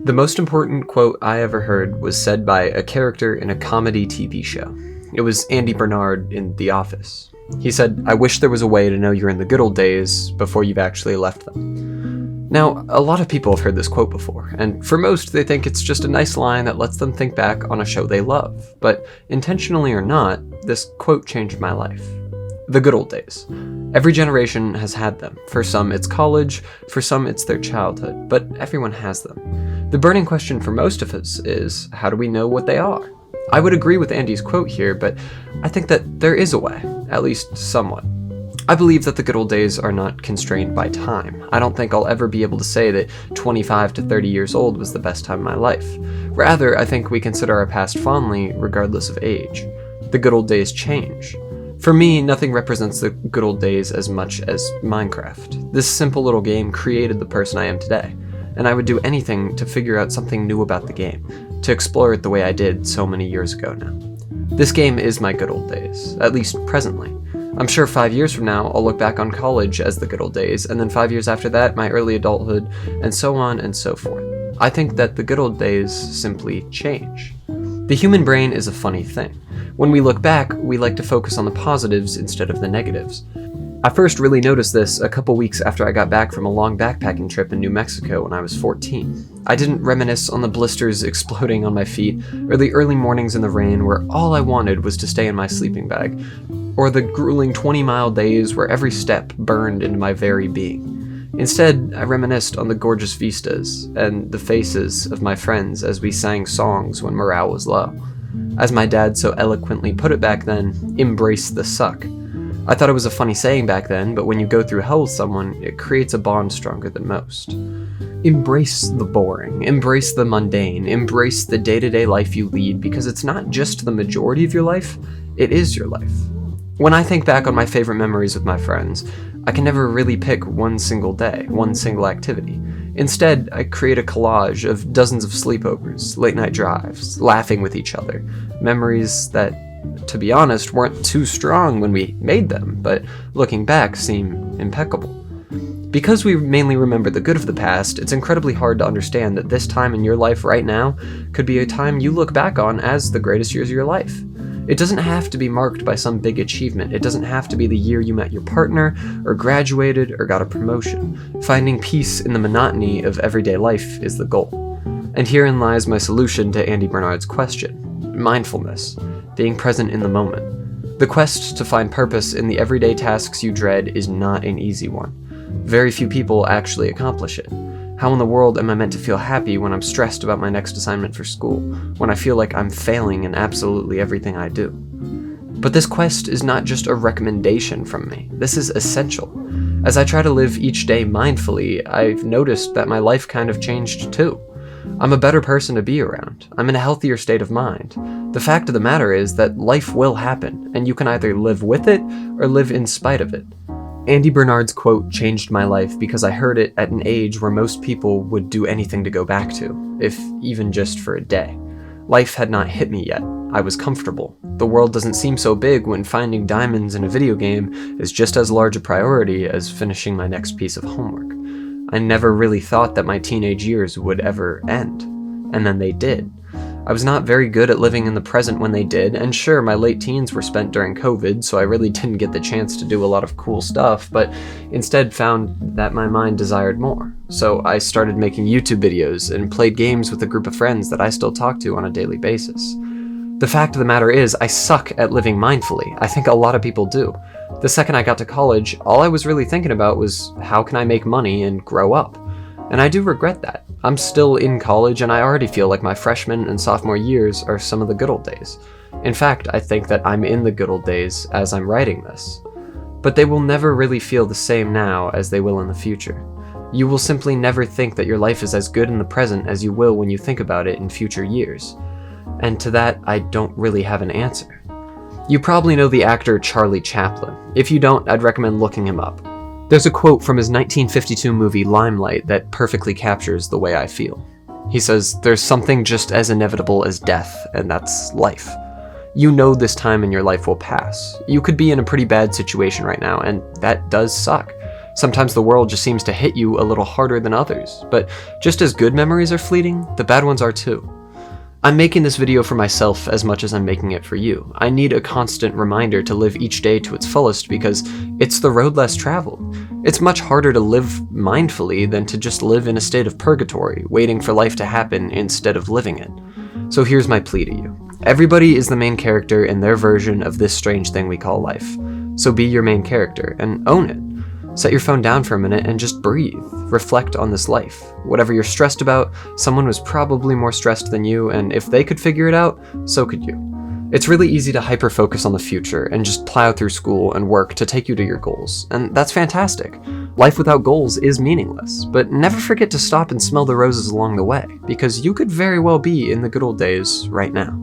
The most important quote I ever heard was said by a character in a comedy TV show. It was Andy Bernard in The Office. He said, "I wish there was a way to know you're in the good old days before you've actually left them." Now, a lot of people have heard this quote before, and for most they think it's just a nice line that lets them think back on a show they love. But intentionally or not, this quote changed my life. The good old days. Every generation has had them. For some it's college, for some it's their childhood, but everyone has them. The burning question for most of us is, how do we know what they are? I would agree with Andy's quote here, but I think that there is a way, at least somewhat. I believe that the good old days are not constrained by time. I don't think I'll ever be able to say that 25 to 30 years old was the best time of my life. Rather, I think we consider our past fondly regardless of age. The good old days change. For me, nothing represents the good old days as much as Minecraft. This simple little game created the person I am today, and I would do anything to figure out something new about the game, to explore it the way I did so many years ago now. This game is my good old days, at least presently. I'm sure 5 years from now, I'll look back on college as the good old days, and then 5 years after that, my early adulthood, and so on and so forth. I think that the good old days simply change. The human brain is a funny thing. When we look back, we like to focus on the positives instead of the negatives. I first really noticed this a couple weeks after I got back from a long backpacking trip in New Mexico when I was 14. I didn't reminisce on the blisters exploding on my feet, or the early mornings in the rain where all I wanted was to stay in my sleeping bag, or the grueling 20-mile days where every step burned into my very being. Instead, I reminisced on the gorgeous vistas and the faces of my friends as we sang songs when morale was low. As my dad so eloquently put it back then, embrace the suck. I thought it was a funny saying back then, but when you go through hell with someone, it creates a bond stronger than most. Embrace the boring, embrace the mundane, embrace the day-to-day life you lead, because it's not just the majority of your life, it is your life. When I think back on my favorite memories with my friends, I can never really pick one single day, one single activity. Instead, I create a collage of dozens of sleepovers, late-night drives, laughing with each other, memories that, to be honest, weren't too strong when we made them, but looking back seem impeccable. Because we mainly remember the good of the past, it's incredibly hard to understand that this time in your life right now could be a time you look back on as the greatest years of your life. It doesn't have to be marked by some big achievement. It doesn't have to be the year you met your partner, or graduated, or got a promotion. Finding peace in the monotony of everyday life is the goal. And herein lies my solution to Andy Bernard's question. Mindfulness. Being present in the moment. The quest to find purpose in the everyday tasks you dread is not an easy one. Very few people actually accomplish it. How in the world am I meant to feel happy when I'm stressed about my next assignment for school, when I feel like I'm failing in absolutely everything I do? But this quest is not just a recommendation from me. This is essential. As I try to live each day mindfully, I've noticed that my life kind of changed too. I'm a better person to be around. I'm in a healthier state of mind. The fact of the matter is that life will happen, and you can either live with it or live in spite of it. Andy Bernard's quote changed my life because I heard it at an age where most people would do anything to go back to, if even just for a day. Life had not hit me yet. I was comfortable. The world doesn't seem so big when finding diamonds in a video game is just as large a priority as finishing my next piece of homework. I never really thought that my teenage years would ever end, and then they did. I was not very good at living in the present when they did, and sure, my late teens were spent during COVID, so I really didn't get the chance to do a lot of cool stuff, but instead found that my mind desired more. So I started making YouTube videos and played games with a group of friends that I still talk to on a daily basis. The fact of the matter is, I suck at living mindfully. I think a lot of people do. The second I got to college, all I was really thinking about was how can I make money and grow up? And I do regret that. I'm still in college and I already feel like my freshman and sophomore years are some of the good old days. In fact, I think that I'm in the good old days as I'm writing this. But they will never really feel the same now as they will in the future. You will simply never think that your life is as good in the present as you will when you think about it in future years. And to that, I don't really have an answer. You probably know the actor Charlie Chaplin. If you don't, I'd recommend looking him up. There's a quote from his 1952 movie Limelight that perfectly captures the way I feel. He says, "There's something just as inevitable as death, and that's life. You know this time in your life will pass. You could be in a pretty bad situation right now, and that does suck. Sometimes the world just seems to hit you a little harder than others, but just as good memories are fleeting, the bad ones are too. I'm making this video for myself as much as I'm making it for you. I need a constant reminder to live each day to its fullest because it's the road less traveled. It's much harder to live mindfully than to just live in a state of purgatory, waiting for life to happen instead of living it. So here's my plea to you. Everybody is the main character in their version of this strange thing we call life. So be your main character and own it. Set your phone down for a minute and just breathe. Reflect on this life. Whatever you're stressed about, someone was probably more stressed than you, and if they could figure it out, so could you. It's really easy to hyper-focus on the future and just plow through school and work to take you to your goals, and that's fantastic. Life without goals is meaningless, but never forget to stop and smell the roses along the way, because you could very well be in the good old days right now.